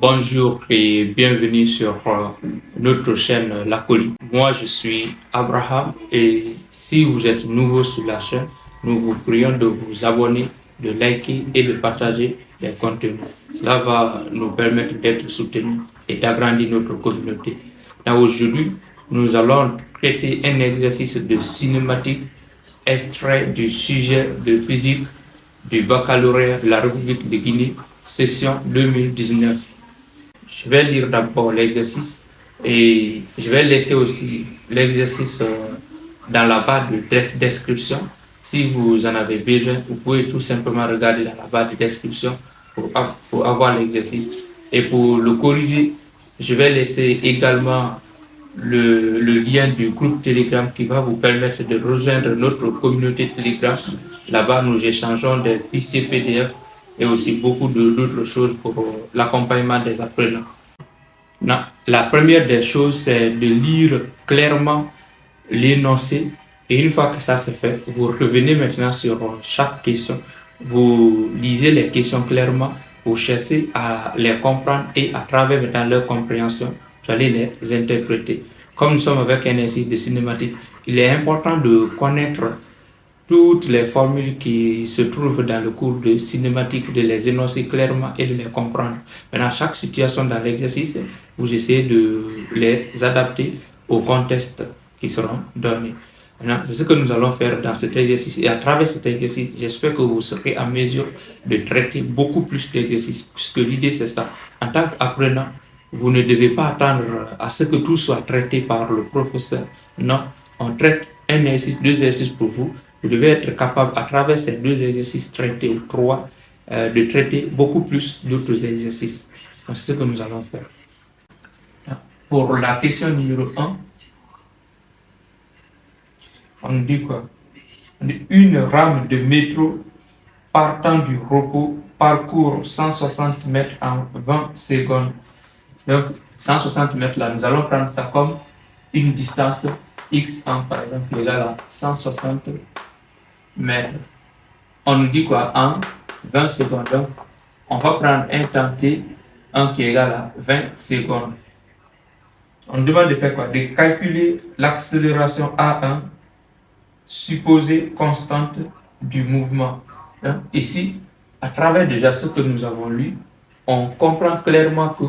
Bonjour et bienvenue sur notre chaîne La Colie. Moi, je suis Abraham et si vous êtes nouveau sur la chaîne, nous vous prions de vous abonner, de liker et de partager les contenus. Cela va nous permettre d'être soutenus et d'agrandir notre communauté. Aujourd'hui, nous allons traiter un exercice de cinématique extrait du sujet de physique du baccalauréat de la République de Guinée, session 2019. Je vais lire d'abord l'exercice et je vais laisser aussi l'exercice dans la barre de description. Si vous en avez besoin, vous pouvez tout simplement regarder dans la barre de description pour avoir l'exercice. Et pour le corriger, je vais laisser également le lien du groupe Telegram qui va vous permettre de rejoindre notre communauté Telegram. Là-bas, nous échangeons des fichiers PDF et aussi beaucoup d'autres choses pour l'accompagnement des apprenants. Non, la première des choses, c'est de lire clairement l'énoncé. Et une fois que ça c'est fait, vous revenez maintenant sur chaque question. Vous lisez les questions clairement, vous cherchez à les comprendre et à travers maintenant leur compréhension, vous allez les interpréter. Comme nous sommes avec un exercice de cinématique, il est important de connaître toutes les formules qui se trouvent dans le cours de cinématique, de les énoncer clairement et de les comprendre. Maintenant, chaque situation dans l'exercice, vous essayez de les adapter au contexte qui seront donnés. Maintenant, c'est ce que nous allons faire dans cet exercice. Et à travers cet exercice, j'espère que vous serez en mesure de traiter beaucoup plus d'exercices, puisque l'idée c'est ça. En tant qu'apprenant, vous ne devez pas attendre à ce que tout soit traité par le professeur. Non, on traite un exercice, deux exercices pour vous. Vous devez être capable, à travers ces deux exercices traités ou trois, de traiter beaucoup plus d'autres exercices. C'est ce que nous allons faire. Pour la question numéro 1, on nous dit quoi? On dit une rame de métro partant du repos parcourt 160 mètres en 20 secondes. Donc, 160 mètres là, nous allons prendre ça comme une distance x en par exemple égale à 160 mètres. On nous dit quoi? En 20 secondes. Donc, on va prendre un temps t, 1 qui est égal à 20 secondes. On nous demande de faire quoi? De calculer l'accélération A1 supposée constante du mouvement. Donc, ici, à travers déjà ce que nous avons lu, on comprend clairement que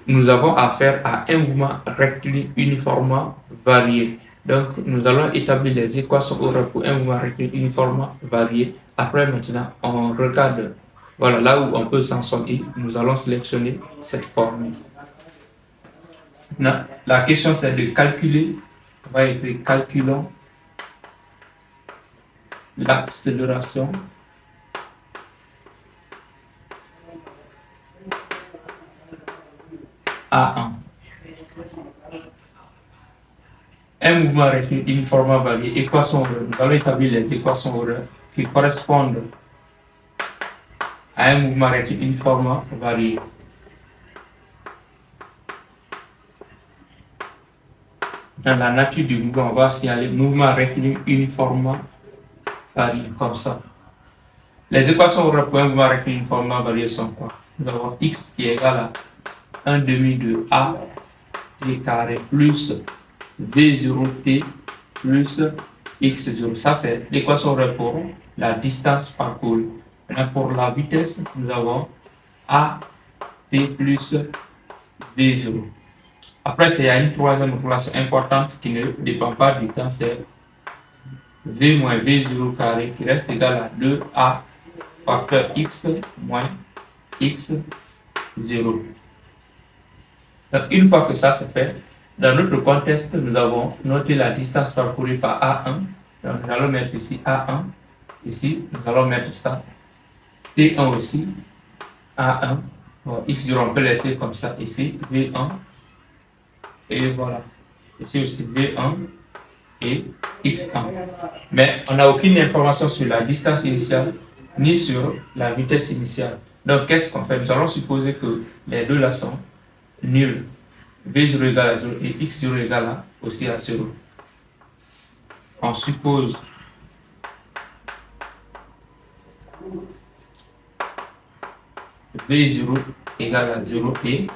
nous avons affaire à un mouvement rectiligne uniformément varié. Donc, nous allons établir les équations pour un mouvement rectiligne uniformément varié. Après, maintenant, on regarde, voilà, là où on peut s'en sortir, nous allons sélectionner cette formule. Maintenant, la question, c'est de calculer, on va écrire calculons l'accélération A1. Un mouvement rectiligne uniformément varié. Équation horaire. Nous allons établir les équations horaires qui correspondent à un mouvement rectiligne uniformément varié. Dans la nature du mouvement, on va signaler mouvement rectiligne uniformément varié, comme ça. Les équations horaires pour un mouvement rectiligne uniformément varié sont quoi? Nous avons x qui est égal à 1 demi de a t carré plus v0t plus x0. Ça, c'est l'équation horaire pour la distance parcourue. Maintenant, pour la vitesse, nous avons a t plus v0. Après, il y a une troisième relation importante qui ne dépend pas du temps, c'est v moins v0 carré qui reste égal à 2a facteur x moins x0. Donc, une fois que ça c'est fait, dans notre contexte, nous avons noté la distance parcourue par A1. Donc, nous allons mettre ici A1. Ici, nous allons mettre ça. T1 aussi. A1. Bon, X0, on peut laisser comme ça. Ici, V1. Et voilà. Ici aussi, V1 et X1. Mais on n'a aucune information sur la distance initiale ni sur la vitesse initiale. Donc, qu'est-ce qu'on fait? Nous allons supposer que les deux là sont nuls. V0 égale à 0 et X0 égale aussi à 0. On suppose V0 égale à 0 et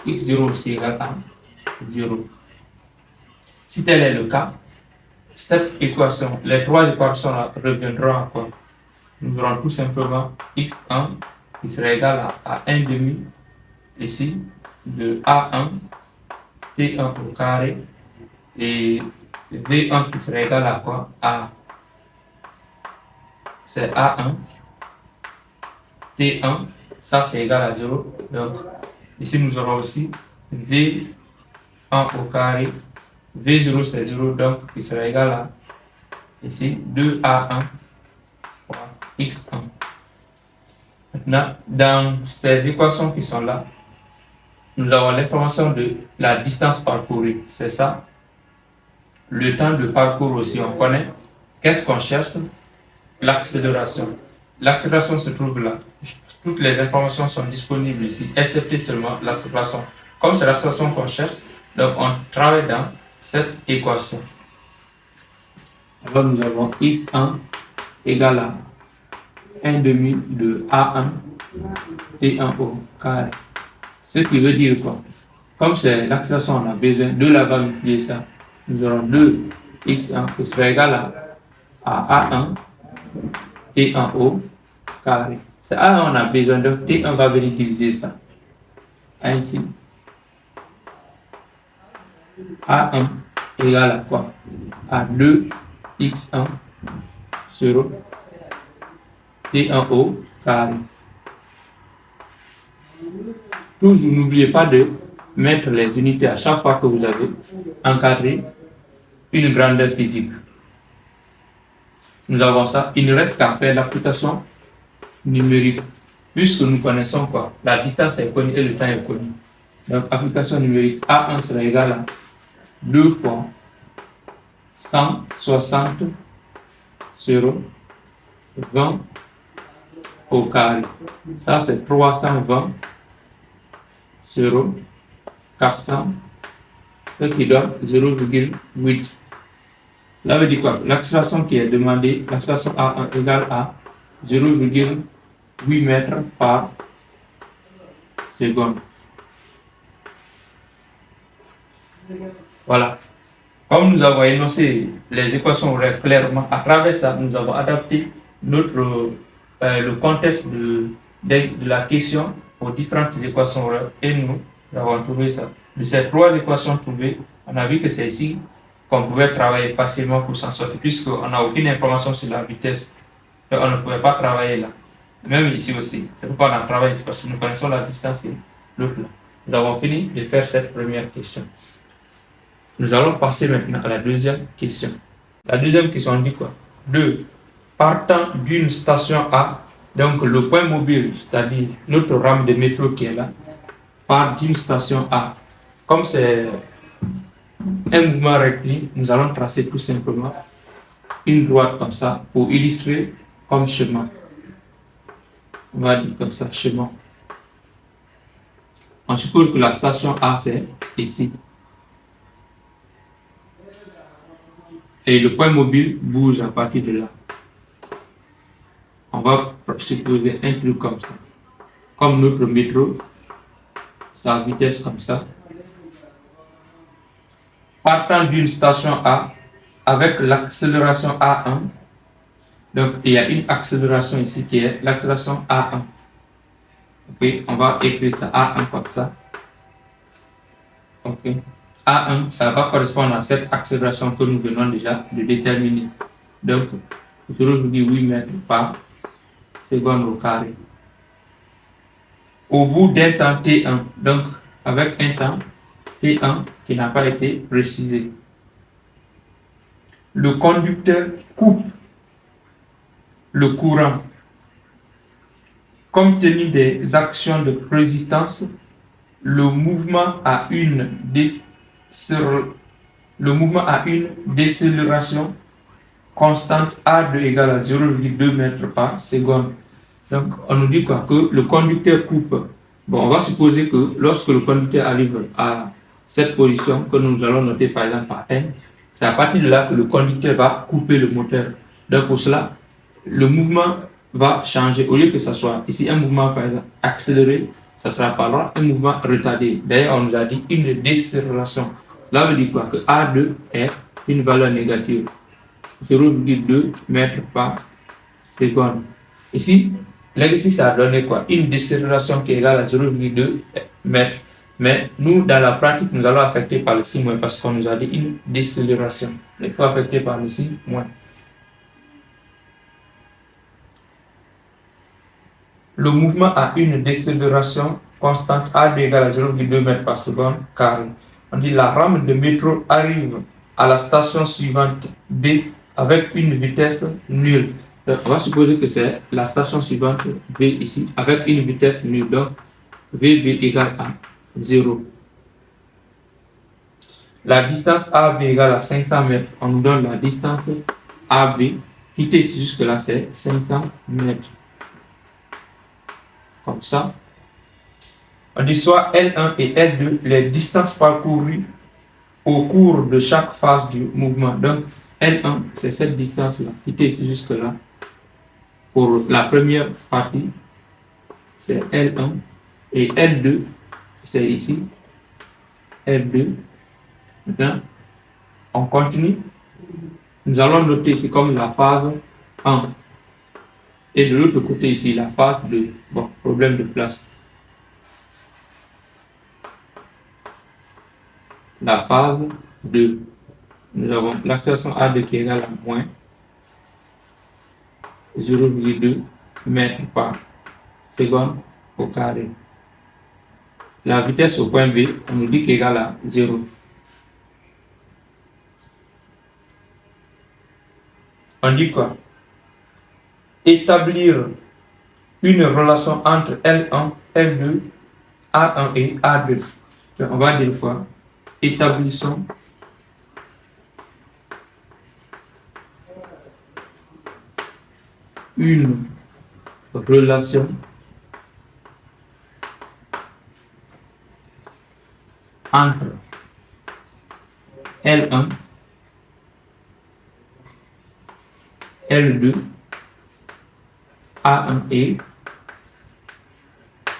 x0 aussi égale à 0. Si tel est le cas, cette équation, les trois équations là reviendront à quoi? Nous aurons tout simplement x1 qui sera égal à 1 demi ici de a1 t1 au carré et v1 qui sera égal à quoi? A. C'est a1 t1, ça c'est égal à 0. Donc ici nous aurons aussi v1 au carré, v0 c'est 0 donc qui sera égal à ici 2a1 fois x1. Maintenant, dans ces équations qui sont là, nous avons l'information de la distance parcourue, c'est ça. Le temps de parcours aussi, on connaît. Qu'est-ce qu'on cherche? L'accélération. L'accélération se trouve là. Toutes les informations sont disponibles ici, excepté seulement l'accélération. Comme c'est l'accélération qu'on cherche, donc on travaille dans cette équation. Alors nous avons x1 égale à 1 demi de a1 t1 au carré. Ce qui veut dire quoi? Comme c'est l'accélération, on a besoin de là-bas multiplier ça. Nous aurons 2x1 qui sera égal à a1 t1 au carré. C'est A1 on a besoin, donc t1 va venir diviser ça. Ainsi, a1 égale à quoi? À 2x1 sur t1 au carré. Toujours, n'oubliez pas de mettre les unités à chaque fois que vous avez encadré une grandeur physique. Nous avons ça. Il ne reste qu'à faire l'application numérique. Puisque nous connaissons quoi? La distance est connue et le temps est connu. Donc, application numérique A1 sera égal à 2 fois 160 sur 20 au carré. Ça, c'est 320 sur 400, ce qui donne 0,8. Cela veut dire quoi? L'accélération qui est demandée, l'accélération A1 égale à 0,8 mètres par seconde. Voilà. Comme nous avons énoncé les équations clairement, à travers ça, nous avons adapté le contexte de la question aux différentes équations et nous avons trouvé ça. De ces trois équations trouvées, on a vu que c'est ici qu'on pouvait travailler facilement pour s'en sortir, puisqu'on n'a aucune information sur la vitesse. Et on ne pouvait pas travailler là. Même ici aussi. C'est pourquoi on a travaillé ici, parce que nous connaissons la distance et le plan. Nous avons fini de faire cette première question. Nous allons passer maintenant à la deuxième question. La deuxième question, on dit quoi? 2. Partant d'une station A, donc le point mobile, c'est-à-dire notre rame de métro qui est là, part d'une station A. Comme c'est un mouvement rectiligne, nous allons tracer tout simplement une droite comme ça pour illustrer comme chemin. On va dire comme ça, chemin. On suppose que la station A, c'est ici. Et le point mobile bouge à partir de là. On va supposer un truc comme ça. Comme notre métro, sa vitesse comme ça. Partant d'une station A avec l'accélération A1. Donc, il y a une accélération ici qui est l'accélération A1. Ok, on va écrire ça A1 comme ça. Ok. A1, ça va correspondre à cette accélération que nous venons déjà de déterminer. Donc, je vous dis 8 mètres par seconde au carré. Au bout d'un temps T1, donc avec un temps T1 qui n'a pas été précisé, le conducteur coupe le courant. Compte tenu des actions de résistance, le mouvement a une décélération constante A2 égale à 0,2 mètres par seconde. Donc, on nous dit quoi? Que le conducteur coupe. Bon, on va supposer que lorsque le conducteur arrive à cette position, que nous allons noter par exemple par N, c'est à partir de là que le conducteur va couper le moteur. Donc, pour cela, le mouvement va changer. Au lieu que ce soit ici un mouvement par exemple accéléré, ça sera par là un mouvement retardé. D'ailleurs, on nous a dit une décélération. Cela veut dire quoi? Que A2 est une valeur négative. 0,2 mètres par seconde. Ici, l'exercice a donné quoi? Une décélération qui est égale à 0,2 mètres. Mais nous, dans la pratique, nous allons affecter par le signe parce qu'on nous a dit une décélération. Il faut affecter par le signe moins. Le mouvement a une décélération constante A2 égale à 0,2 mètres par seconde carré. On dit la rame de métro arrive à la station suivante B avec une vitesse nulle. Donc, on va supposer que c'est la station suivante B ici avec une vitesse nulle. Donc, VB égale à 0. La distance AB égale à 500 mètres. On nous donne la distance AB. Quitter ici jusque-là, c'est 500 mètres. Comme ça. On dit soit L1 et L2, les distances parcourues au cours de chaque phase du mouvement. Donc, L1, c'est cette distance-là, quitter ici jusque-là. Pour la première partie, c'est L1. Et L2, c'est ici. L2. Maintenant, on continue. Nous allons noter ici comme la phase 1. Et de l'autre côté ici, la phase 2. Bon, problème de place. La phase 2. Nous avons l'accélération A2 qui est égale à moins 0,2 mètres par seconde au carré. La vitesse au point B, on nous dit qu'elle est égale à 0. On dit quoi? Établir une relation entre L1, L2, A1 et A2. On va dire quoi? Établissons une relation entre L1, L2, A1 et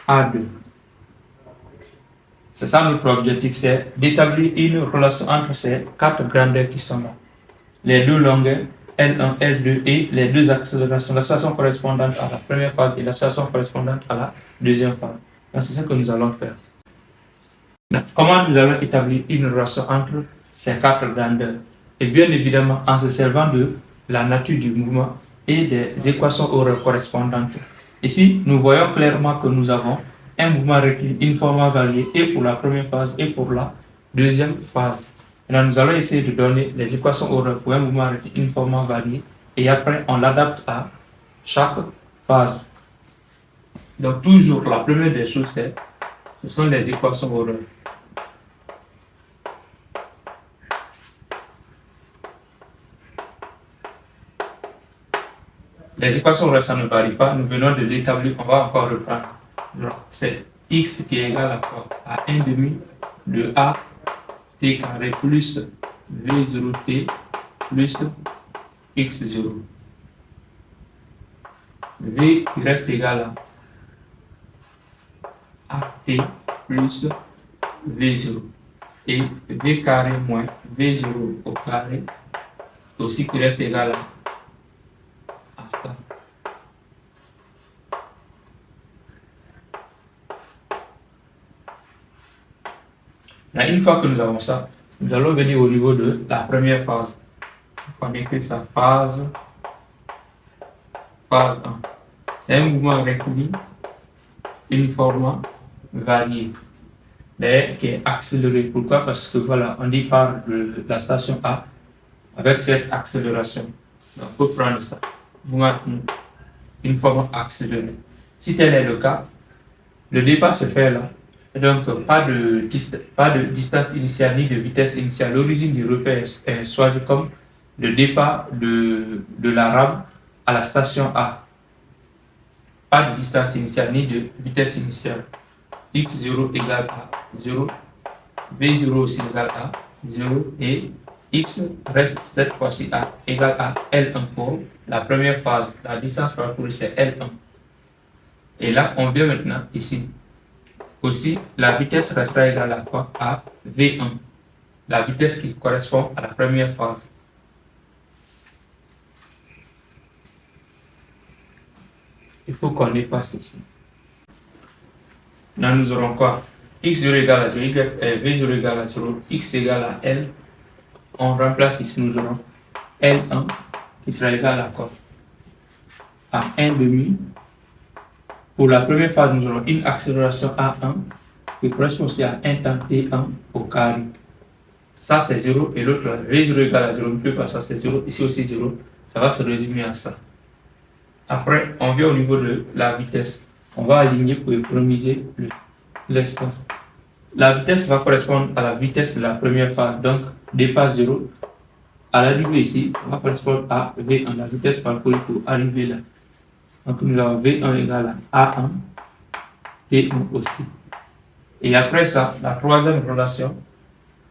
A2. C'est ça notre objectif, c'est d'établir une relation entre ces quatre grandeurs qui sont là. Les deux longueurs, L1, L2 et les deux accélérations, l'accélération correspondante à la première phase et l'accélération correspondante à la deuxième phase. Donc c'est ce que nous allons faire. Donc, comment nous allons établir une relation entre ces quatre grandeurs? Et bien évidemment en se servant de la nature du mouvement et des équations horaires correspondantes. Ici, nous voyons clairement que nous avons un mouvement rectiligne uniformément varié et pour la première phase et pour la deuxième phase. Maintenant, nous allons essayer de donner les équations horaires pour un mouvement rectiligne uniformément varié et après on l'adapte à chaque phase. Donc toujours la première des choses, ce sont les équations horaires. Les équations horaires, ça ne varie pas. Nous venons de l'établir, on va encore reprendre. C'est x qui est égal à quoi? À 1 demi de a t carré plus v0t plus x0. V qui reste égal à at plus v0. Et v carré moins v0 au carré aussi qui reste égal à ça. Là, une fois que nous avons ça, nous allons venir au niveau de la première phase. On écrit ça phase 1. C'est un mouvement rectiligne uniformément varié, mais qui est accéléré. Pourquoi? Parce que voilà, on dit par la station A avec cette accélération. Donc, on peut prendre ça. Mouvement uniformément accéléré. Si tel est le cas, le départ se fait là. Donc, pas de distance initiale ni de vitesse initiale. L'origine du repère est choisie comme le départ de la rame à la station A. Pas de distance initiale ni de vitesse initiale. X0 égale à 0, V0 aussi égale à 0 et X reste cette fois-ci égal à L1 pour la première phase. La distance parcourue, c'est L1. Et là, on vient maintenant ici. Aussi, la vitesse restera égale à quoi? À V1. La vitesse qui correspond à la première phase. Il faut qu'on efface ici. Là, nous aurons quoi? X0 égale à 0, V0 égale à 0, X égale à L. On remplace ici, nous aurons L1 qui sera égal à quoi? À 1 demi. Pour la première phase, nous aurons une accélération A1 qui correspond aussi à 1 temps T1 au carré. Ça, c'est 0 et l'autre, V0 égale à 0, ne peut pas, ça c'est 0, ici aussi 0. Ça va se résumer à ça. Après, on vient au niveau de la vitesse. On va aligner pour économiser l'espace. La vitesse va correspondre à la vitesse de la première phase. Donc, dépasse 0. À l'arrivée ici, ça va correspondre à V1, la vitesse parcourue pour arriver là. Donc, nous avons V1 égale à A1, T1 aussi. Et après ça, la troisième relation,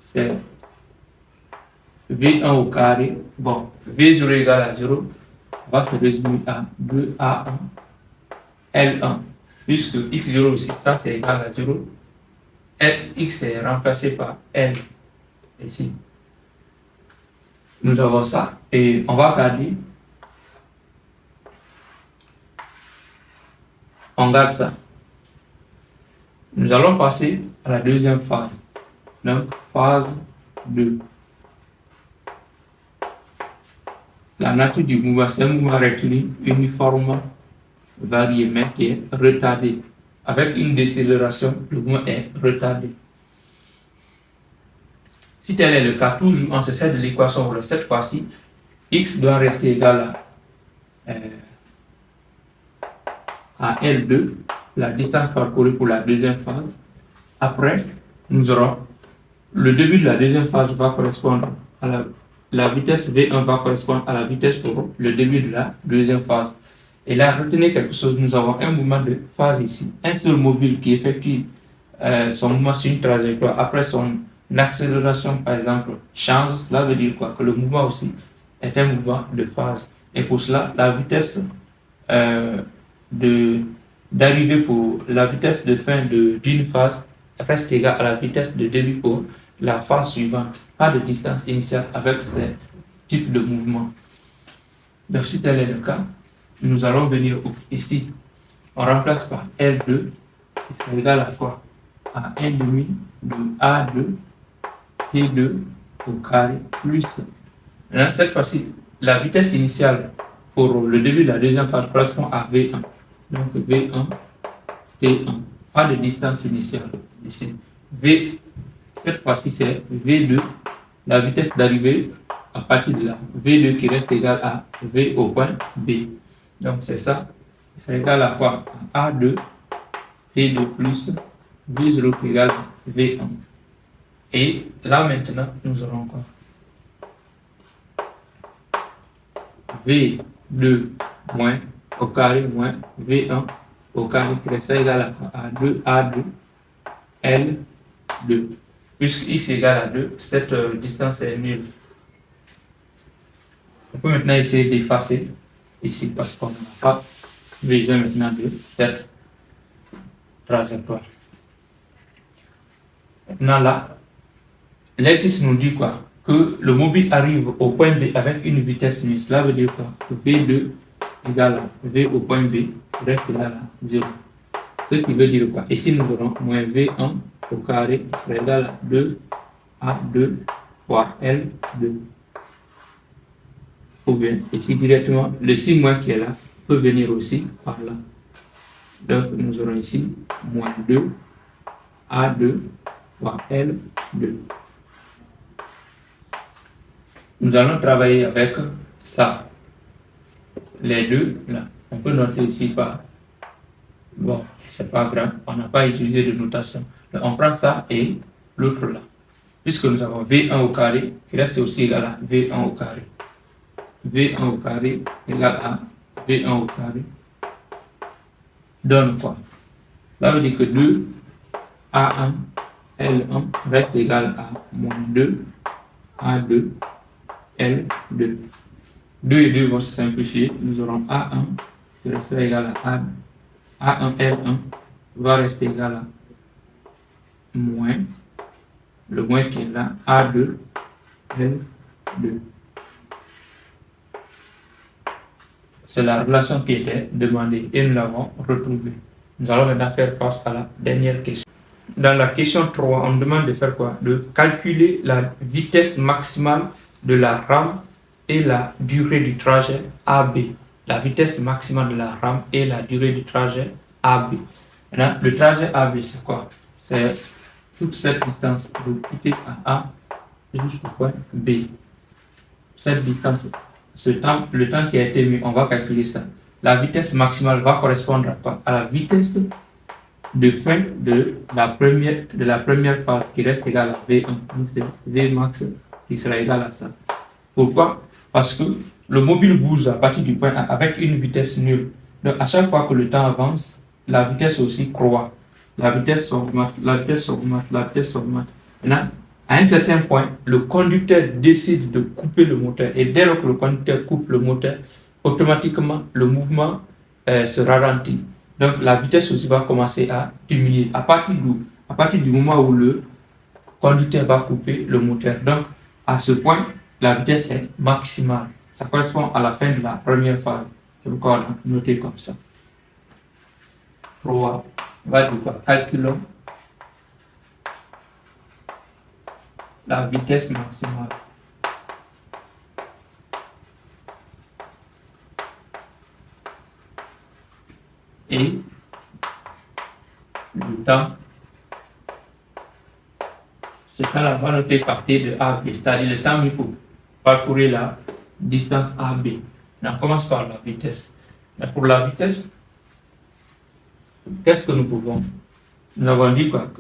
c'est V1 au carré. Bon, V0 égale à 0, va se résumer à 2A1, L1, puisque X0 aussi, ça c'est égal à 0. X est remplacé par L ici. Nous avons ça et on va regarder. On garde ça. Nous allons passer à la deuxième phase. Donc, phase 2. La nature du mouvement, c'est un mouvement rectiligne uniforme, varié, mais qui est retardé. Avec une décélération, le mouvement est retardé. Si tel est le cas, toujours on se sert de l'équation. Cette fois-ci, X doit rester égal à L2, la distance parcourue pour la deuxième phase. Après, nous aurons le début de la deuxième phase va correspondre à la vitesse V1 va correspondre à la vitesse pour le début de la deuxième phase. Et là, retenez quelque chose, nous avons un mouvement de phase ici. Un seul mobile qui effectue son mouvement sur une trajectoire après son accélération, par exemple, change. Cela veut dire quoi? Que le mouvement aussi est un mouvement de phase. Et pour cela, la vitesse d'arrivée pour la vitesse de fin d'une phase reste égale à la vitesse de début pour la phase suivante. Pas de distance initiale avec ces types de mouvements. Donc, si tel est le cas, nous allons venir ici. On remplace par L2 qui sera égal à quoi? À 1 demi de A2 T2 au carré plus. Là, cette fois-ci, la vitesse initiale pour le début de la deuxième phase correspond à V1. Donc V1, T1. Pas de distance initiale ici. Cette fois-ci, c'est V2, la vitesse d'arrivée à partir de là. V2 qui reste égal à V au point B. Donc c'est ça. C'est égal à quoi? À A2, T2 plus V0 qui est égal à V1. Et là maintenant, nous aurons quoi? V2 moins au carré moins V1 au carré qui reste égal à 2 A2 L2. Puisque X est égal à 2, cette distance est nulle. On peut maintenant essayer d'effacer ici parce qu'on n'a pas besoin maintenant de cette trajectoire. Maintenant là, l'exercice nous dit quoi? Que le mobile arrive au point B avec une vitesse nulle. Cela veut dire quoi? Que V2 égale à V au point B reste égal à 0. Ce qui veut dire quoi? Ici nous aurons moins V1 au carré est égal à 2 A2 fois L2. Ou bien ici directement, le signe qui est là peut venir aussi par là. Donc nous aurons ici moins 2 A2 fois L2. Nous allons travailler avec ça. Les deux, là. On peut noter ici par. Bon, c'est pas grave. On n'a pas utilisé de notation. Donc, on prend ça et l'autre là. Puisque nous avons V1 au carré, qui reste aussi égal à V1 au carré. V1 au carré égal à V1 au carré. Donne quoi? Ça veut dire que 2 A1 L1 reste égal à moins 2 A2 L2. 2 et 2 vont se simplifier. Nous aurons A1 qui restera égal à A1 L1 va rester égal à moins, le moins qui est là, A2 L2. C'est la relation qui était demandée et nous l'avons retrouvée. Nous allons maintenant faire face à la dernière question. Dans la question 3, on demande de faire quoi? De calculer la vitesse maximale de la rame et la durée du trajet AB. La vitesse maximale de la rame et la durée du trajet AB. Maintenant, le trajet AB, c'est quoi? C'est toute cette distance de quitter à A jusqu'au point B. Cette distance, le temps qui a été mis, on va calculer ça. La vitesse maximale va correspondre à quoi? À la vitesse de fin de la première phase qui reste égale à V1. Donc c'est V max qui sera égal à ça. Pourquoi? Parce que le mobile bouge à partir du point A avec une vitesse nulle. Donc à chaque fois que le temps avance, la vitesse aussi croît. La vitesse augmente, la vitesse augmente, la vitesse augmente. Maintenant, à un certain point, le conducteur décide de couper le moteur. Et dès lors que le conducteur coupe le moteur, automatiquement, le mouvement se ralentit. Donc, la vitesse aussi va commencer à diminuer. À partir du moment où le conducteur va couper le moteur. Donc, à ce point, la vitesse est maximale. Ça correspond à la fin de la première phase. C'est pourquoi on a noté comme ça. 3. On va dire quoi? Calculons la vitesse maximale. Et le temps, c'est quand on va noter partir de A à B, c'est-à-dire le temps mis pour parcourir la distance AB. On commence par la vitesse. Mais pour la vitesse, qu'est-ce que nous pouvons? Nous avons dit quoi?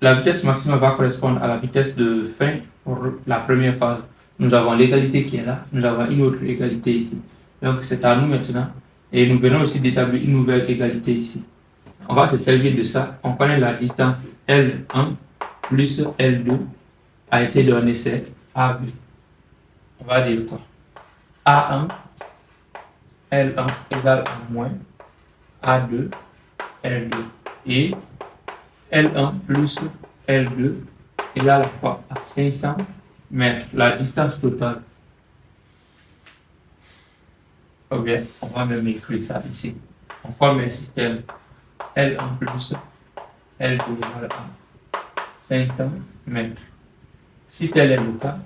La vitesse maximale va correspondre à la vitesse de fin pour la première phase. Nous avons l'égalité qui est là, nous avons une autre égalité ici. Donc c'est à nous maintenant. Et nous venons aussi d'établir une nouvelle égalité ici. On va se servir de ça. On connaît la distance L1 plus L2 a été donné, c'est AB. On va dire quoi? A1, L1 égale à moins A2, L2. Et L1 plus L2 égale à quoi? À 500 mètres. La distance totale. Ou bien, on va même écrire ça ici. On forme un système L1 plus L2 égale à 500 mètres. Si tel est le cas,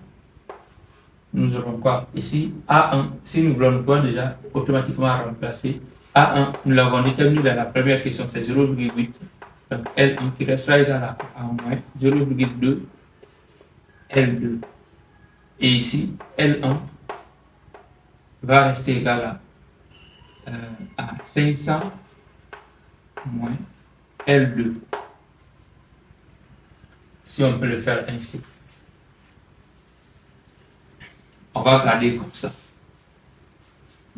nous aurons quoi? Ici, A1, si nous voulons, nous pouvons déjà automatiquement remplacer. A1, nous l'avons déterminé dans la première question, c'est 0,8. Donc L1 qui restera égal à moins 0,2 L2. Et ici, L1 va rester égal à 500 moins L2. Si on peut le faire ainsi. On va garder comme ça.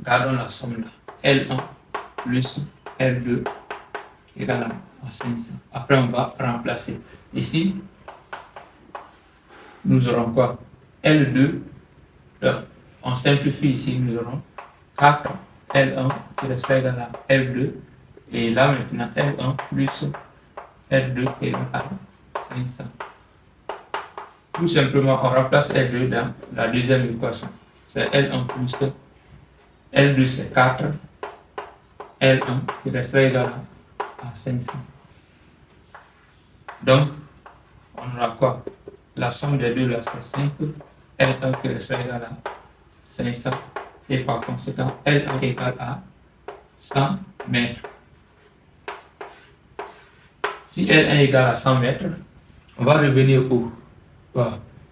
Gardons la somme là. L1 plus L2 égale à 500. Après, on va remplacer. Ici, nous aurons quoi? L2. Donc, on simplifie ici, nous aurons 4 L1 qui restera égal à L2. Et là, maintenant, L1 plus L2 égale à 500. Tout simplement, on remplace L2 dans la deuxième équation. C'est L1 plus L2, c'est 4. L1 qui restera égal à 500. Donc, on aura quoi? La somme des deux là, c'est 5. L1 qui restera égal à 500. Et par conséquent, L1 égale à 100 mètres. Si L1 égale à 100 mètres, on va revenir au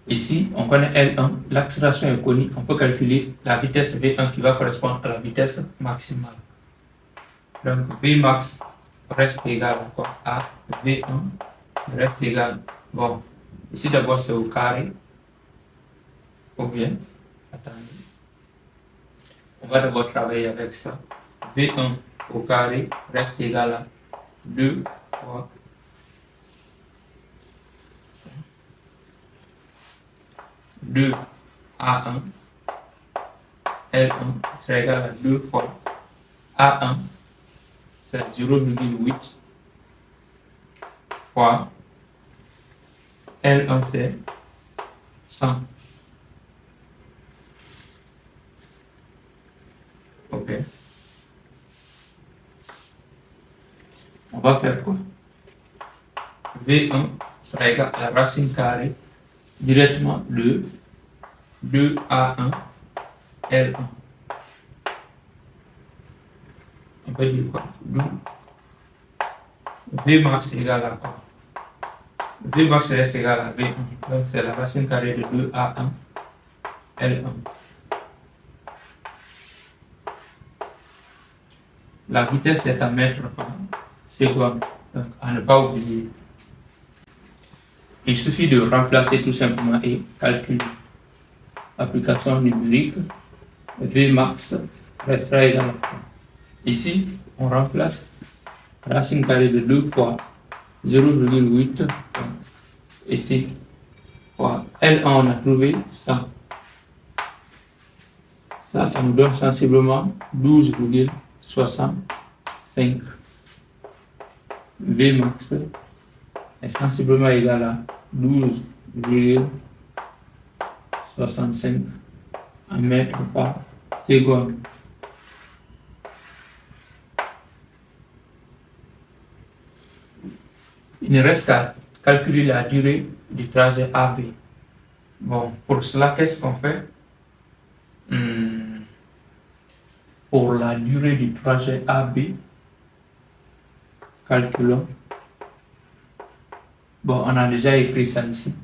ici, on connaît L1, l'accélération est connue, on peut calculer la vitesse V1 qui va correspondre à la vitesse maximale. Donc Vmax reste égal à quoi? À V1 reste égal. Bon, ici d'abord c'est au carré. Ou bien, attendez. On va d'abord travailler avec ça. V1 au carré reste égal à 2 fois 2 A1 L1 sera égal à 2 fois A1, c'est 0,8 fois L1, c'est 100. Ok. On va faire quoi? V1 sera égal à la racine carrée directement de 2A1 L1. On peut dire quoi? Donc, V max égale à quoi? V max reste égal à V1. Donc, c'est la racine carrée de 2A1 L1. La vitesse est à mètres par seconde. Donc, à ne pas oublier. Il suffit de remplacer tout simplement et calculer. Application numérique, V max restera égal à quoi? Ici, on remplace racine carrée de 2 fois 0,8 ici fois L1, on a trouvé 100. Ça nous donne sensiblement 12,65. V max est sensiblement égal à 12,65 mètres par seconde. Il ne reste qu'à calculer la durée du trajet AB. Bon, pour cela, qu'est-ce qu'on fait? Pour la durée du trajet AB, calculons. Bon, on a déjà écrit ça ici.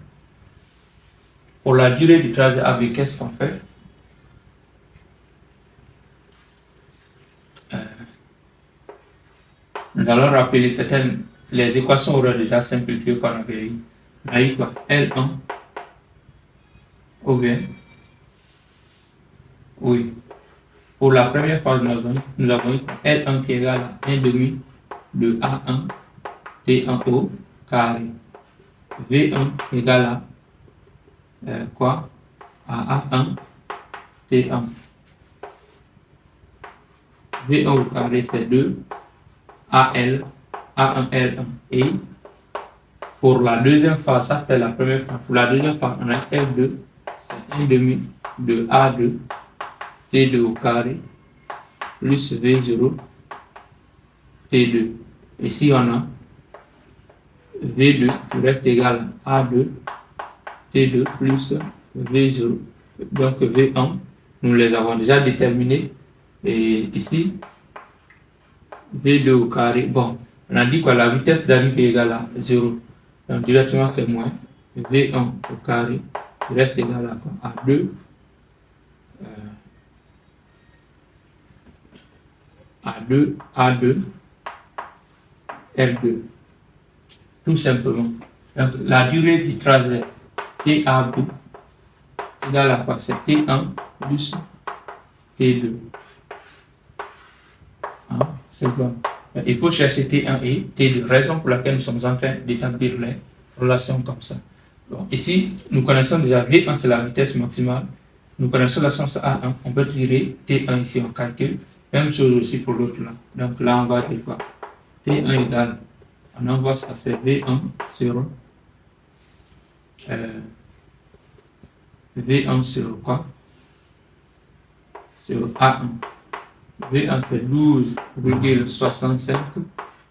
Pour la durée du trajet AB, qu'est-ce qu'on fait? Nous allons rappeler les équations auraient déjà simplifiées qu'on avait eu. On a eu quoi? L1 ou bien, oui. Pour la première phase, nous avons eu L1 qui est égal à 1 demi de A1 T1 au carré. V1 égale à quoi? À A1 T1. V1 au carré, c'est 2 AL, A1 L1. Et pour la deuxième phase, ça c'était la première phase. Pour la deuxième phase, on a L2, c'est 1 demi de A2 T2 au carré plus V0 T2. Ici, on a V2 qui reste égal à A2 T2 plus V0. Donc V1, nous les avons déjà déterminés. Et ici, V2 au carré. Bon, on a dit quoi? La vitesse d'arrivée est égale à 0. Donc directement, c'est moins V1 au carré qui reste égal à quoi? À 2. A2 L2. Tout simplement. Donc, la durée du trajet TAB égale à quoi? C'est T1 plus T2. C'est bon. Il faut chercher T1 et T2, raison pour laquelle nous sommes en train d'établir les relations comme ça. Bon, ici, nous connaissons déjà V1, c'est la vitesse maximale. Nous connaissons la science A1, on peut tirer T1 ici en calcul. Même chose aussi pour l'autre là. Donc là, on va dire quoi? T1 égale, on envoie ça, c'est V1 sur V1 sur quoi? Sur A1. V1 c'est 12,65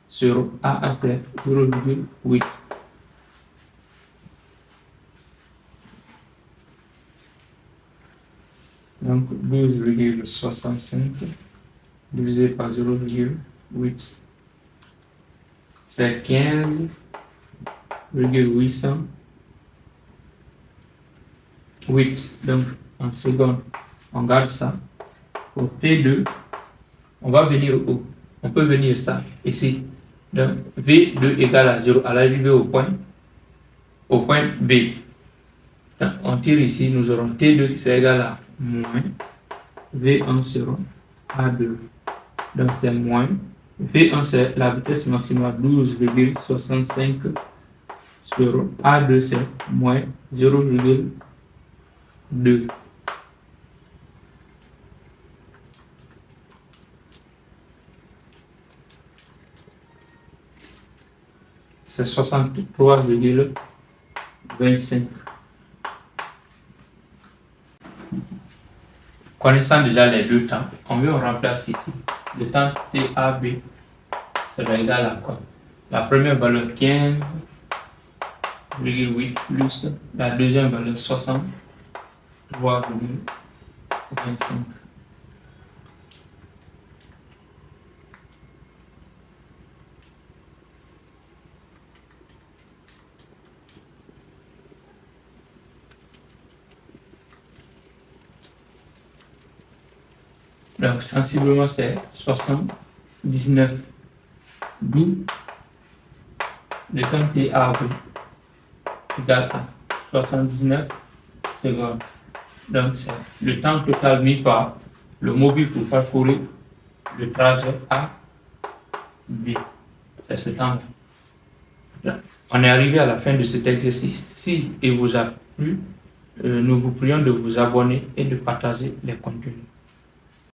sur A1 c'est 0,8. Donc 12,65 divisé par 0,8, c'est 15,808. Donc en secondes, on garde ça. Pour T2, on va venir où? On peut venir ça ici. Donc V2 égale à 0 à l'arrivée au point B. Donc, on tire ici, nous aurons T2 qui sera égal à moins V1 sur A2. Donc c'est moins V1, c'est la vitesse maximale 12,65 sur A2, c'est moins 0,2. c'est 63,25. Connaissant déjà les deux temps, on remplace ici. Le temps TAB sera égal à quoi? La première valeur 15,8 plus la deuxième valeur 63,25. Donc, sensiblement, c'est 79. D'où le temps TAB égale à 79 secondes. Donc, c'est le temps total mis par le mobile pour parcourir le trajet A, B. C'est ce temps-là. On est arrivé à la fin de cet exercice. Si il vous a plu, nous vous prions de vous abonner et de partager les contenus.